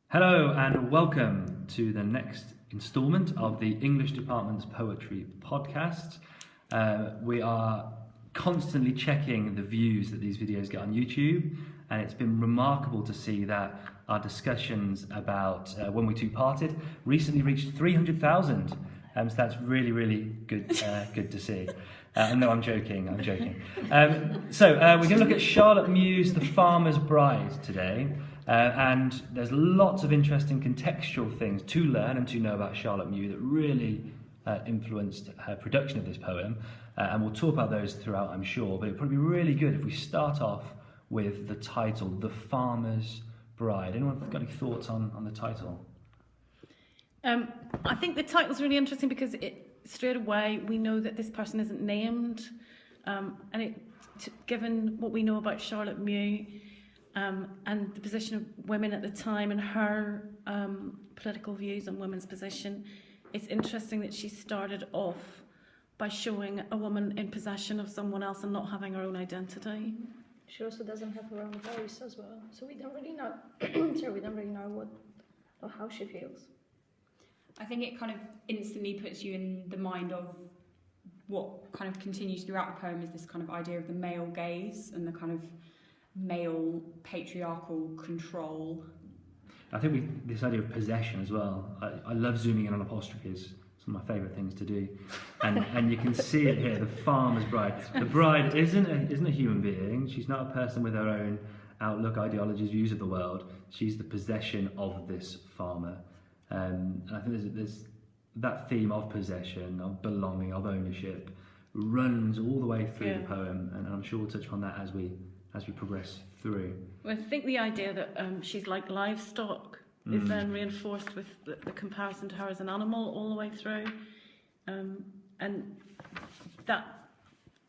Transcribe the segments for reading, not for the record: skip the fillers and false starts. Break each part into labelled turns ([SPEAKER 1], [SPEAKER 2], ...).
[SPEAKER 1] Hello and welcome to the next instalment of the English Department's Poetry Podcast. We are constantly checking the views that these videos get on YouTube, and it's been remarkable to see that our discussions about When We Two Parted recently reached 300,000. So that's really good to see. No, I'm joking. So we're going to look at Charlotte Mew's The Farmer's Bride today. And there's lots of interesting contextual things to learn and to know about Charlotte Mew that really influenced her production of this poem. And we'll talk about those throughout, I'm sure. But it'd probably be really good if we start off with the title, The Farmer's Bride. Anyone got any thoughts on the title?
[SPEAKER 2] I think the title's really interesting because straight away we know that this person isn't named. Given what we know about Charlotte Mew, and the position of women at the time and her political views on women's position, it's interesting that she started off by showing a woman in possession of someone else and not having her own identity.
[SPEAKER 3] She also doesn't have her own voice as well, so we don't really know. We don't really know what or how she feels.
[SPEAKER 4] I think it kind of instantly puts you in the mind of what kind of continues throughout the poem is this kind of idea of the male gaze and the kind of male patriarchal control.
[SPEAKER 1] I think this idea of possession as well. I love zooming in on apostrophes. It's one of my favourite things to do. And you can see it here, the farmer's bride. The bride isn't a human being. She's not a person with her own outlook, ideologies, views of the world. She's the possession of this farmer. And I think there's that theme of possession, of belonging, of ownership runs all the way through the poem, and I'm sure we'll touch on that as we progress through.
[SPEAKER 2] Well, I think the idea that she's like livestock is then reinforced with the comparison to her as an animal all the way through, and that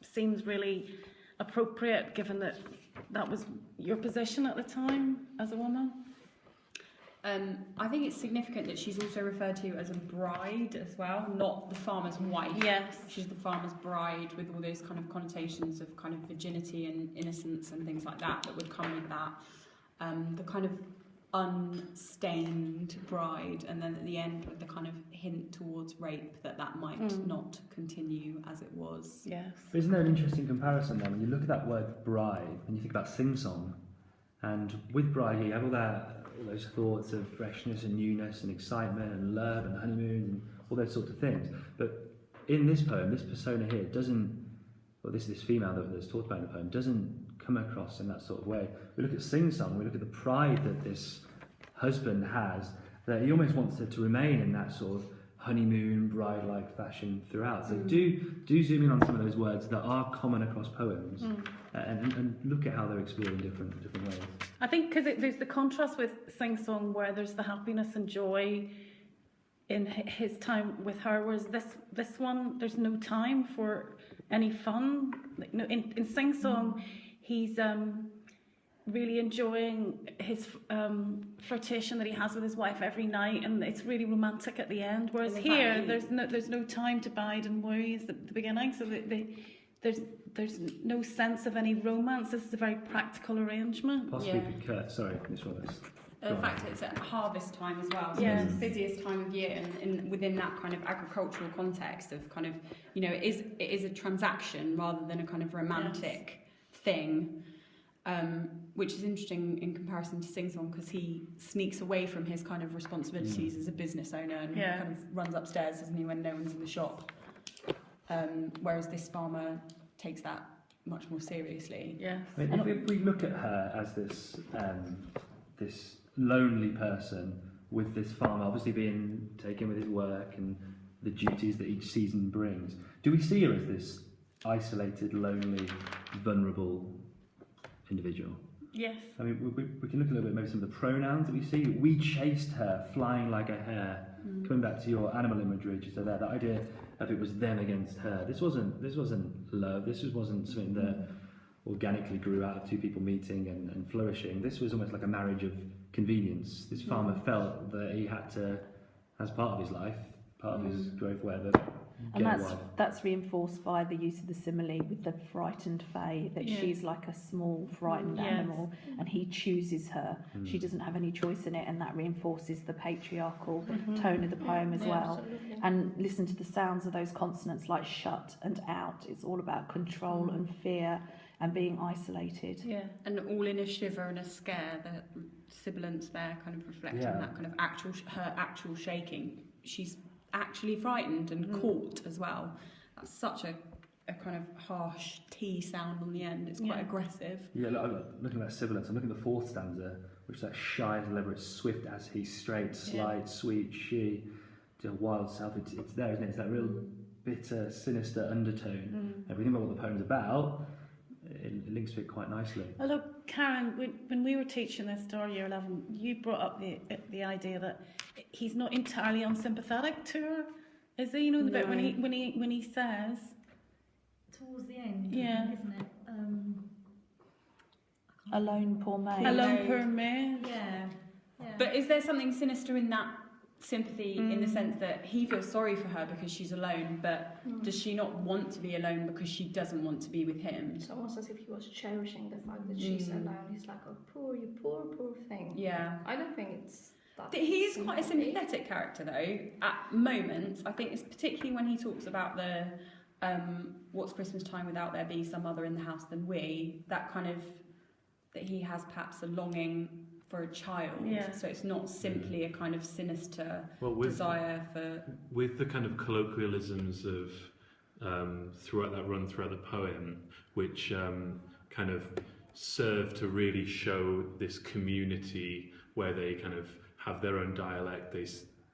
[SPEAKER 2] seems really appropriate given that was your position at the time as a woman.
[SPEAKER 4] I think it's significant that she's also referred to as a bride as well, not the farmer's wife.
[SPEAKER 2] Yes.
[SPEAKER 4] She's the farmer's bride with all those kind of connotations of kind of virginity and innocence and things like that would come with that. The kind of unstained bride, and then at the end with the kind of hint towards rape that might not continue as it was.
[SPEAKER 2] Yes.
[SPEAKER 1] But isn't there an interesting comparison then? When you look at that word bride, and you think about sing-song, and with bride you have all those thoughts of freshness and newness and excitement and love and honeymoon and all those sorts of things. But in this poem, this persona here this female that's talked about in the poem doesn't come across in that sort of way. We look at sing-song, we look at the pride that this husband has, that he almost wants her to remain in that sort of honeymoon, bride-like fashion throughout. So do zoom in on some of those words that are common across poems and look at how they're explored in different ways.
[SPEAKER 2] I think because there's the contrast with sing-song where there's the happiness and joy in his time with her, whereas this one, there's no time for any fun. Like, no, in sing-song, he's really enjoying his flirtation that he has with his wife every night, and it's really romantic at the end. Whereas here, there's no time to bide and worry at the beginning, so there's no sense of any romance. This is a very practical arrangement.
[SPEAKER 1] Possibly because, sorry, Miss Roberts.
[SPEAKER 4] The fact that it's at harvest time as well, so
[SPEAKER 2] Yes.
[SPEAKER 4] it's the busiest time of year, and within that kind of agricultural context of kind of, it is a transaction rather than a kind of romantic thing, which is interesting in comparison to Sing Song because he sneaks away from his kind of responsibilities as a business owner and kind of runs upstairs, doesn't he, when no one's in the shop, whereas this farmer takes that much more seriously.
[SPEAKER 2] Yes.
[SPEAKER 1] I mean, if we look at her as this lonely person with this farmer obviously being taken with his work and the duties that each season brings, do we see her as this isolated, lonely, vulnerable individual?
[SPEAKER 2] Yes.
[SPEAKER 1] I mean, we can look a little bit maybe some of the pronouns that we see. We chased her, flying like a hare. Coming back to your animal imagery, just there, that idea of it was them against her. This wasn't love. This wasn't something that organically grew out of two people meeting and flourishing. This was almost like a marriage of convenience. This farmer felt that he had to, as part of his life, part of his growth, whatever,
[SPEAKER 5] And
[SPEAKER 1] get a wife.
[SPEAKER 5] that's reinforced by the use of the simile with the frightened fae, that
[SPEAKER 2] Yeah.
[SPEAKER 5] she's like a small frightened
[SPEAKER 2] Yes.
[SPEAKER 5] animal and he chooses her.
[SPEAKER 1] Mm.
[SPEAKER 5] She doesn't have any choice in it, and that reinforces the patriarchal
[SPEAKER 2] Mhm.
[SPEAKER 5] tone of the poem as
[SPEAKER 3] Yeah,
[SPEAKER 5] well.
[SPEAKER 3] absolutely.
[SPEAKER 5] And listen to the sounds of those consonants like shut and out. It's all about control and fear and being isolated.
[SPEAKER 2] Yeah.
[SPEAKER 4] And all in a shiver and a scare. The sibilants there kind of reflecting
[SPEAKER 1] Yeah.
[SPEAKER 4] that kind of her actual shaking. She's actually frightened and caught as well. That's such a kind of harsh T sound on the end. It's quite
[SPEAKER 2] Yeah.
[SPEAKER 4] aggressive.
[SPEAKER 1] Yeah, looking at that sibilance, I'm looking at the fourth stanza, which is like shy as lever, swift as he's straight, slight, sweet, she, to a wild self. It's there, isn't it? It's that real bitter, sinister undertone. Everything about what the poem's about, it links to it quite nicely.
[SPEAKER 2] Although, Karen, when we were teaching this to our year 11, you brought up the idea that he's not entirely unsympathetic to her, is he? You know, the bit when he says,
[SPEAKER 6] Towards the end,
[SPEAKER 2] Yeah.
[SPEAKER 6] isn't it?
[SPEAKER 5] Alone, poor maid.
[SPEAKER 2] "Alone, poor maid."
[SPEAKER 6] Yeah.
[SPEAKER 4] But is there something sinister in that sympathy in the sense that he feels sorry for her because she's alone, but does she not want to be alone because she doesn't want to be with him?
[SPEAKER 3] It's almost as if he was cherishing the fact that she's alone. He's like, oh, poor thing.
[SPEAKER 4] Yeah.
[SPEAKER 3] I don't think it's that.
[SPEAKER 4] He's quite a sympathetic character though, at moments. I think it's particularly when he talks about the what's Christmas time without there be some other in the house than we, that kind of, that he has perhaps a longing for a child.
[SPEAKER 2] Yeah.
[SPEAKER 4] So it's not simply a kind of sinister
[SPEAKER 7] with
[SPEAKER 4] desire for...
[SPEAKER 7] With the kind of colloquialisms of throughout the poem, which kind of serve to really show this community where they kind of have their own dialect.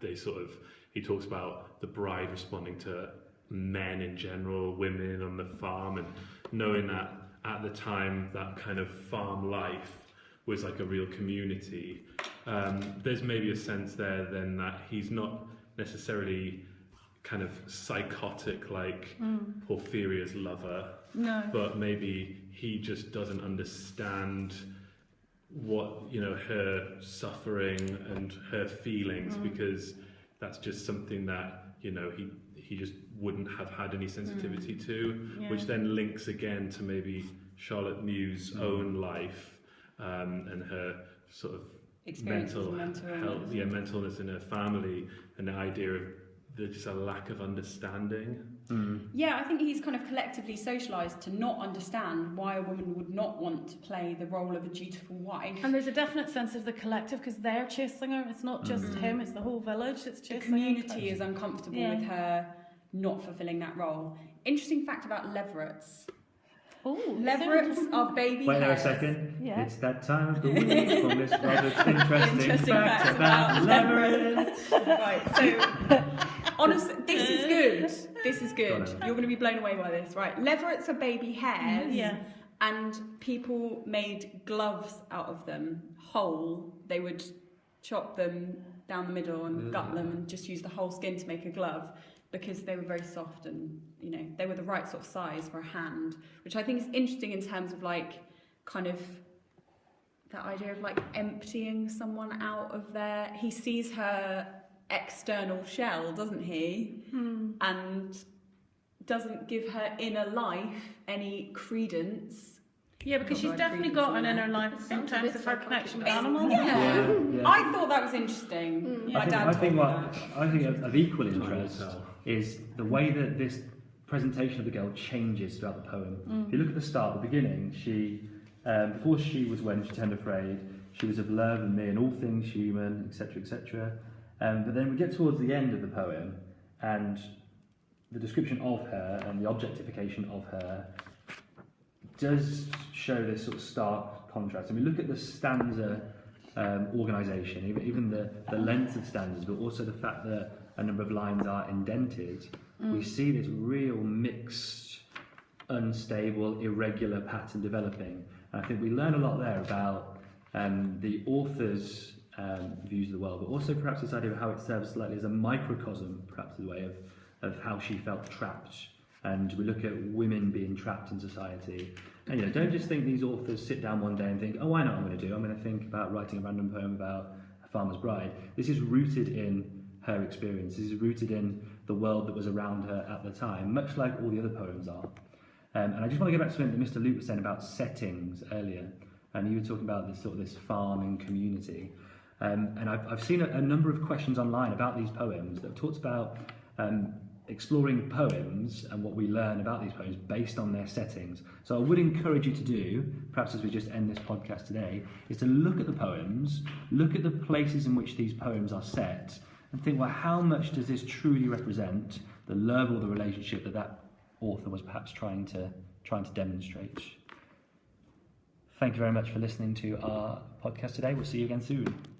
[SPEAKER 7] They sort of, he talks about the bride responding to men in general, women on the farm, and knowing that at the time that kind of farm life was like a real community. There's maybe a sense there then that he's not necessarily kind of psychotic like Porphyria's lover,
[SPEAKER 2] No.
[SPEAKER 7] but maybe he just doesn't understand what, you know, her suffering and her feelings, because that's just something that, you know, he just wouldn't have had any sensitivity to,
[SPEAKER 2] Yeah.
[SPEAKER 7] which then links again to maybe Charlotte Mew's own life and her sort of
[SPEAKER 4] Experiences
[SPEAKER 7] mental
[SPEAKER 4] and mental
[SPEAKER 7] health,
[SPEAKER 4] illness.
[SPEAKER 7] mentalness in her family, and the idea of there's just a lack of understanding.
[SPEAKER 4] Yeah, I think he's kind of collectively socialised to not understand why a woman would not want to play the role of a dutiful wife.
[SPEAKER 2] And there's a definite sense of the collective because they're chasing her. It's not just him; it's the whole village that's
[SPEAKER 4] The
[SPEAKER 2] chasing
[SPEAKER 4] community
[SPEAKER 2] her.
[SPEAKER 4] is uncomfortable
[SPEAKER 2] Yeah.
[SPEAKER 4] with her not fulfilling that role. Interesting fact about leverets.
[SPEAKER 2] Oh,
[SPEAKER 4] Leverets are baby
[SPEAKER 1] Wait there a
[SPEAKER 4] hares.
[SPEAKER 1] second.
[SPEAKER 5] Yeah.
[SPEAKER 1] It's that time of the week from this rather interesting
[SPEAKER 4] Interesting
[SPEAKER 1] fact
[SPEAKER 4] facts
[SPEAKER 1] about
[SPEAKER 4] about
[SPEAKER 1] leverets.
[SPEAKER 4] Right, so honestly, this is good. This is
[SPEAKER 1] Go
[SPEAKER 4] good.
[SPEAKER 1] on then.
[SPEAKER 4] You're going to be blown away by this, right? Leverets are baby hares.
[SPEAKER 2] Yeah.
[SPEAKER 4] And people made gloves out of them whole. They would chop them down the middle and gut them and just use the whole skin to make a glove because they were very soft and, you know, they were the right sort of size for a hand, which I think is interesting in terms of like kind of that idea of like emptying someone out of their... He sees her external shell, doesn't he? And doesn't give her inner life any credence.
[SPEAKER 2] Yeah, because she's
[SPEAKER 4] Not
[SPEAKER 2] definitely
[SPEAKER 4] credence
[SPEAKER 2] got an
[SPEAKER 4] in
[SPEAKER 2] inner
[SPEAKER 4] that.
[SPEAKER 2] life
[SPEAKER 3] It
[SPEAKER 2] in
[SPEAKER 3] sounds a
[SPEAKER 2] terms
[SPEAKER 3] bit
[SPEAKER 2] of her
[SPEAKER 3] psychotic,
[SPEAKER 2] connection with
[SPEAKER 3] but-
[SPEAKER 2] animals.
[SPEAKER 4] Yeah.
[SPEAKER 1] Yeah.
[SPEAKER 4] I thought that was interesting. My dad
[SPEAKER 1] I
[SPEAKER 4] told
[SPEAKER 1] think
[SPEAKER 4] me
[SPEAKER 1] what
[SPEAKER 4] that.
[SPEAKER 1] I think of equal
[SPEAKER 7] Time will
[SPEAKER 1] interest
[SPEAKER 7] tell.
[SPEAKER 1] is the way that this presentation of the girl changes throughout the poem. If you look at the start, the beginning, she before she was when she turned afraid, she was of love and me and all things human, etc., etc. But then we get towards the end of the poem, and the description of her and the objectification of her does show this sort of stark contrast. And we look at the stanza organisation, even the length of stanzas, but also the fact that a number of lines are indented. We see this real mixed, unstable, irregular pattern developing. And I think we learn a lot there about the author's views of the world, but also perhaps this idea of how it serves slightly as a microcosm, perhaps in the way of how she felt trapped. And we look at women being trapped in society. And you know, don't just think these authors sit down one day and think, oh, I know what I'm going to do. I'm going to think about writing a random poem about a farmer's bride. This is rooted in her experiences. It's rooted in the world that was around her at the time, much like all the other poems are. And I just want to go back to something that Mr. Luke was saying about settings earlier. And you were talking about this sort of this farming community. And I've seen a number of questions online about these poems that have talked about exploring poems and what we learn about these poems based on their settings. So I would encourage you to do, perhaps as we just end this podcast today, is to look at the poems, look at the places in which these poems are set, and think, well, how much does this truly represent the love or the relationship that that author was perhaps trying to demonstrate? Thank you very much for listening to our podcast today. We'll see you again soon.